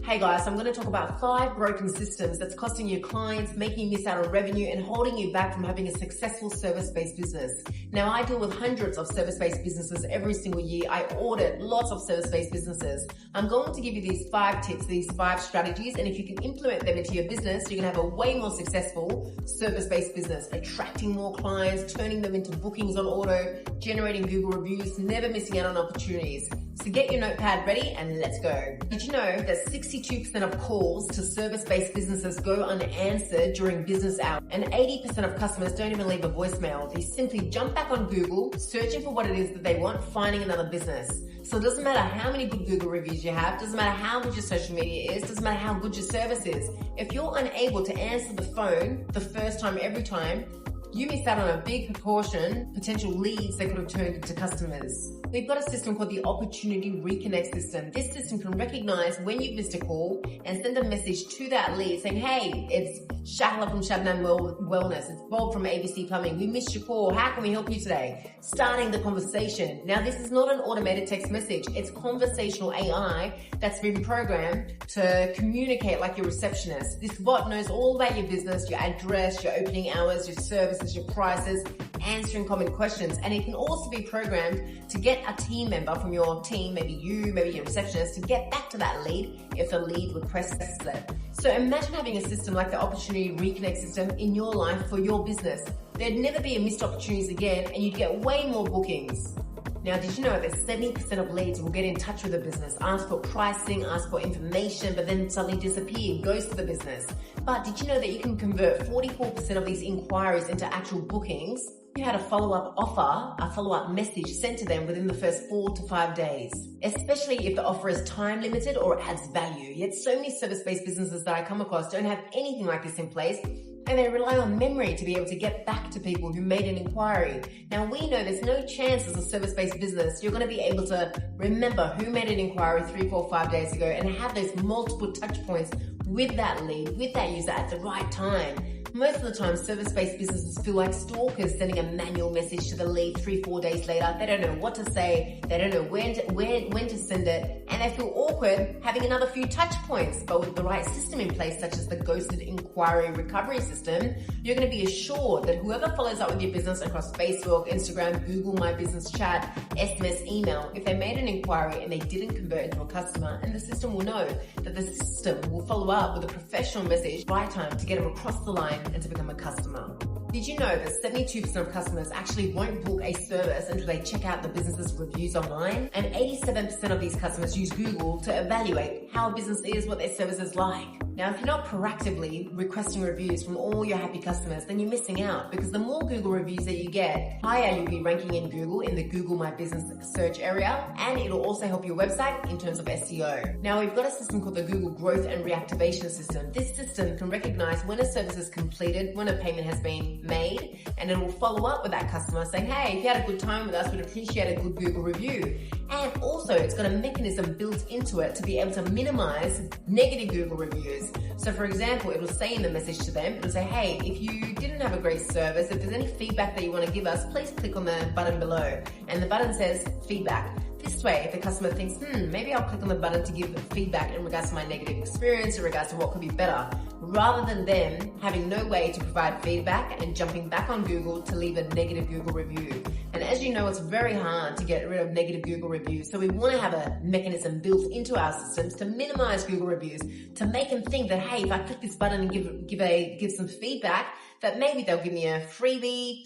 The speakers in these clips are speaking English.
Hey guys, I'm going to talk about 5 broken systems that's costing your clients, making you miss out on revenue and holding you back from having a successful service-based business. Now, I deal with hundreds of service-based businesses every single year. I audit lots of service-based businesses. I'm going to give you these 5 tips, these 5 strategies, and if you can implement them into your business, you're going to have a way more successful service-based business, attracting more clients, turning them into bookings on auto, generating Google reviews, never missing out on opportunities. So get your notepad ready and let's go. Did you know that 62% of calls to service-based businesses go unanswered during business hours, and 80% of customers don't even leave a voicemail? They simply jump back on Google, searching for what it is that they want, finding another business. So it doesn't matter how many good Google reviews you have, doesn't matter how good your social media is, doesn't matter how good your service is. If you're unable to answer the phone the first time, every time, you miss out on a big proportion potential leads that could have turned into customers. We've got a system called the Opportunity Reconnect system. This system can recognize when you've missed a call and send a message to that lead saying, hey, it's Shahla from Shabnam Wellness. It's Bob from ABC Plumbing. We missed your call. How can we help you today? Starting the conversation. Now, this is not an automated text message. It's conversational AI that's been programmed to communicate like your receptionist. This bot knows all about your business, your address, your opening hours, your services, your prices, answering common questions. And it can also be programmed to get a team member from your team, maybe you, maybe your receptionist, to get back to that lead if the lead requests it. So imagine having a system like the Opportunity Reconnect system in your life for your business. There'd never be a missed opportunities again, and you'd get way more bookings. Now, did you know that 70% of leads will get in touch with the business, ask for pricing, ask for information, but then suddenly disappear, ghost to the business? But did you know that you can convert 44% of these inquiries into actual bookings? You had a follow-up offer, a follow-up message sent to them within the first 4 to 5 days, especially if the offer is time limited or adds value. Yet so many service-based businesses that I come across don't have anything like this in place, and they rely on memory to be able to get back to people who made an inquiry. Now, we know there's no chance as a service-based business you're going to be able to remember who made an inquiry 3, 4, 5 days ago and have those multiple touch points with that lead, with that user at the right time. Most of the time, service-based businesses feel like stalkers sending a manual message to the lead 3, 4 days later. They don't know what to say, they don't know when to send it, and they feel awkward having another few touch points. But with the right system in place, such as the Ghosted Inquiry Recovery System, you're going to be assured that whoever follows up with your business across Facebook, Instagram, Google My Business Chat, SMS, email, if they made an inquiry and they didn't convert into a customer, and the system will know that the system will follow up with a professional message by time to get them across the line and to become a customer. Did you know that 72% of customers actually won't book a service until they check out the business's reviews online? And 87% of these customers use Google to evaluate how a business is, what their service is like. Now, if you're not proactively requesting reviews from all your happy customers, then you're missing out, because the more Google reviews that you get, higher you'll be ranking in Google in the Google My Business search area, and it'll also help your website in terms of SEO. Now, we've got a system called the Google Growth and Reactivation System. This system can recognize when a service is completed, when a payment has been made, and it will follow up with that customer saying, hey, if you had a good time with us, we'd appreciate a good Google review. And also, it's got a mechanism built into it to be able to minimize negative Google reviews. So for example, it will say in the message to them, it'll say, hey, if you didn't have a great service, if there's any feedback that you want to give us, please click on the button below. And the button says feedback. This way, if the customer thinks, maybe I'll click on the button to give feedback in regards to my negative experience, in regards to what could be better, rather than them having no way to provide feedback and jumping back on Google to leave a negative Google review. And as you know, it's very hard to get rid of negative Google reviews. So we want to have a mechanism built into our systems to minimize Google reviews, to make them think that, hey, if I click this button and give some feedback, that maybe they'll give me a freebie,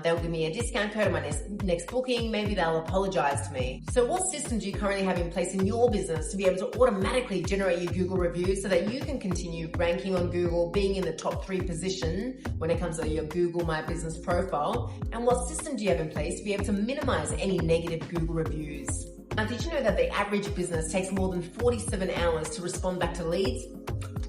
they'll give me a discount code on my next booking, maybe they'll apologize to me. So what systems do you currently have in place in your business to be able to automatically generate your Google reviews so that you can continue ranking on Google, being in the top 3 position when it comes to your Google My Business profile? And what system do you have in place to be able to minimize any negative Google reviews? Now, did you know that the average business takes more than 47 hours to respond back to leads?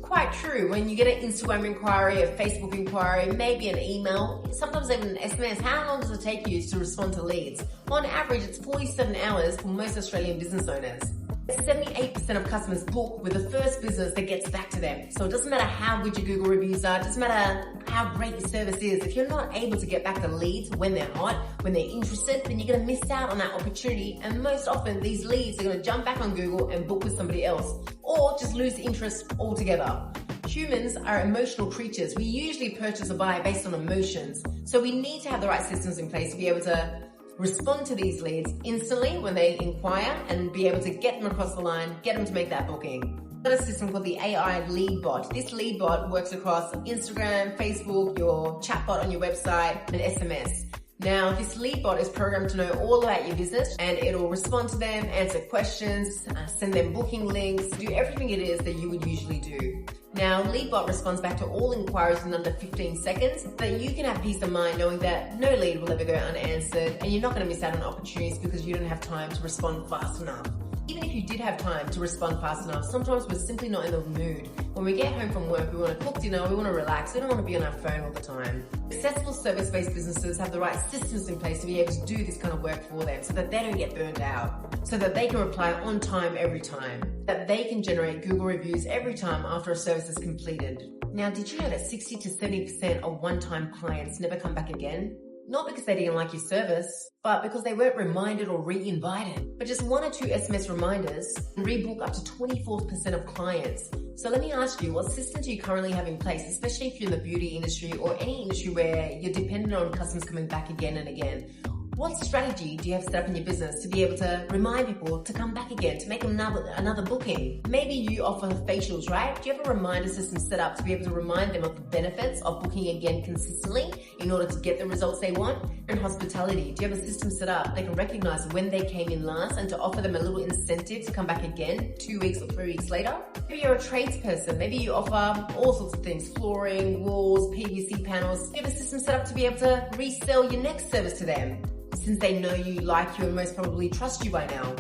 Quite true. When you get an Instagram inquiry, a Facebook inquiry, maybe an email, sometimes even an SMS, how long does it take you to respond to leads? On average, it's 47 hours for most Australian business owners. 78% of customers book with the first business that gets back to them. So it doesn't matter how good your Google reviews are, it doesn't matter how great your service is. If you're not able to get back the leads when they're hot, when they're interested, then you're going to miss out on that opportunity. And most often these leads are going to jump back on Google and book with somebody else, or just lose interest altogether. Humans are emotional creatures. We usually purchase or buy based on emotions. So we need to have the right systems in place to be able to respond to these leads instantly when they inquire and be able to get them across the line, get them to make that booking. We've got a system called the AI Lead Bot. This Lead Bot works across Instagram, Facebook, your chatbot on your website, and SMS. Now, this Lead Bot is programmed to know all about your business, and it'll respond to them, answer questions, send them booking links, do everything it is that you would usually do. Now, LeadBot responds back to all inquiries in under 15 seconds, but you can have peace of mind knowing that no lead will ever go unanswered, and you're not going to miss out on opportunities because you don't have time to respond fast enough. Even if you did have time to respond fast enough, sometimes we're simply not in the mood. When we get home from work, we want to cook dinner, we want to relax, we don't want to be on our phone all the time. Successful service-based businesses have the right systems in place to be able to do this kind of work for them so that they don't get burned out, so that they can reply on time every time, that they can generate Google reviews every time after a service is completed. Now, did you know that 60 to 70% of one-time clients never come back again? Not because they didn't like your service, but because they weren't reminded or re-invited. But just 1 or 2 SMS reminders can rebook up to 24% of clients. So let me ask you, what systems do you currently have in place, especially if you're in the beauty industry or any industry where you're dependent on customers coming back again and again? What strategy do you have set up in your business to be able to remind people to come back again, to make another booking? Maybe you offer facials, right? Do you have a reminder system set up to be able to remind them of the benefits of booking again consistently in order to get the results they want? And hospitality, do you have a system set up they can recognize when they came in last and to offer them a little incentive to come back again 2 weeks or 3 weeks later? Maybe you're a tradesperson. Maybe you offer all sorts of things, flooring, walls, PVC panels. Do you have a system set up to be able to resell your next service to them, since they know you, like you, and most probably trust you by now?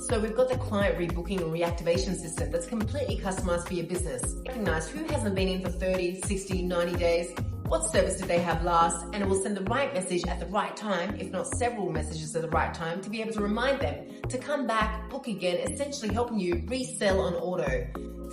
So we've got the client rebooking and reactivation system that's completely customized for your business. Recognize who hasn't been in for 30, 60, 90 days, what service did they have last, and it will send the right message at the right time, if not several messages at the right time, to be able to remind them to come back, book again, essentially helping you resell on auto.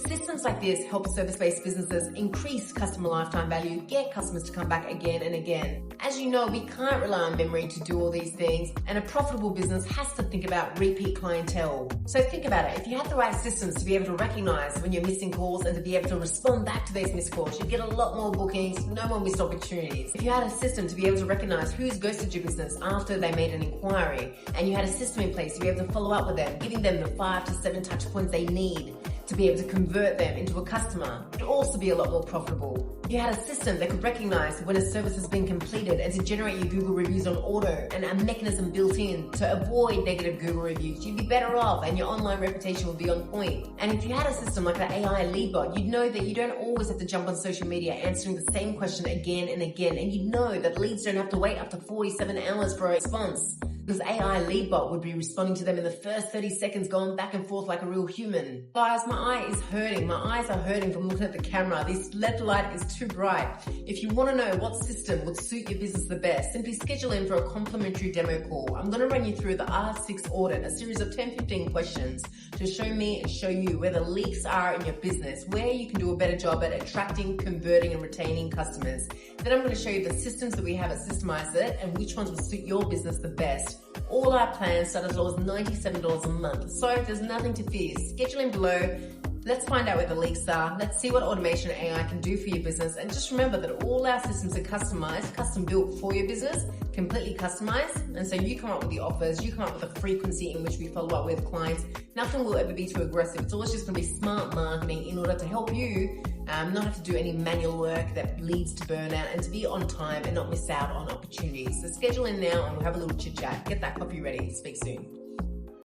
Systems like this help service-based businesses increase customer lifetime value, get customers to come back again and again. As you know, we can't rely on memory to do all these things, and a profitable business has to think about repeat clientele. So think about it. If you have the right systems to be able to recognize when you're missing calls and to be able to respond back to those missed calls, you'd get a lot more bookings, no more missed opportunities. If you had a system to be able to recognize who's ghosted your business after they made an inquiry, and you had a system in place to be able to follow up with them, giving them the 5 to 7 touch points they need to be able to convert them into a customer, it'd also be a lot more profitable. If you had a system that could recognize when a service has been completed and to generate your Google reviews on auto, and a mechanism built in to avoid negative Google reviews, you'd be better off and your online reputation would be on point. And if you had a system like the AI Lead Bot, you'd know that you don't always have to jump on social media answering the same question again and again, and you'd know that leads don't have to wait up to 47 hours for a response, because AI Lead Bot would be responding to them in the first 30 seconds, going back and forth like a real human. Guys, my eye is hurting. My eyes are hurting from looking at the camera. This LED light is too bright. If you want to know what system would suit your business the best, simply schedule in for a complimentary demo call. I'm going to run you through the R6 audit, a series of 10-15 questions to show me and show you where the leaks are in your business, where you can do a better job at attracting, converting, and retaining customers. Then I'm going to show you the systems that we have at Systemize It and which ones will suit your business the best. All our plans start as low as $97 a month, so there's nothing to fear. Schedule in below. Let's find out where the leaks are. Let's see what automation and AI can do for your business. And just remember that all our systems are customized, custom built for your business, completely customized. And so you come up with the offers, you come up with the frequency in which we follow up with clients. Nothing will ever be too aggressive. It's always just going to be smart marketing in order to help you not have to do any manual work that leads to burnout, and to be on time and not miss out on opportunities. So schedule in now and we'll have a little chit chat. Get that coffee ready. Speak soon.